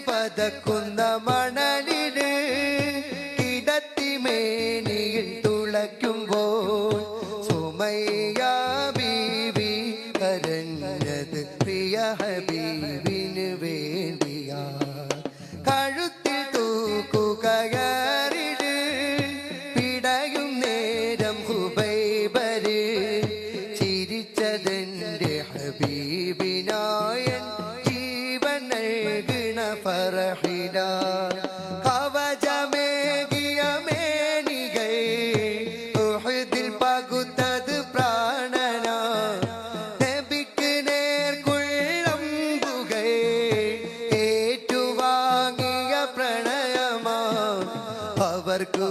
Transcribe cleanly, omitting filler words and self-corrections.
പതക്കുന്ന മണലിന് കിടത്തി മേനിയിൽ തുളയ്ക്കുമ്പോൾ സുമയ്യ ബീവി കരഞ്ഞത് പ്രിയ ഹബീബിന് വേണ്ടിയാ. കഴുത്തിൽ തൂക്കുകയറില് പിടയും നേരം ഹുബൈബര് ചിരിച്ചതെന്റെ ഹബീബിനായൻ ജീവൻ നൽകണ ഫറഹിന. കവചമേകിയ മേനികൾ ഉഹദിൽ പകുത്തത് പ്രാണന. നബിക്ക് നേർക്കുള്ളമ്പുകൾ ഏറ്റുവാങ്ങിയ പ്രണയമാ. അവർക്ക്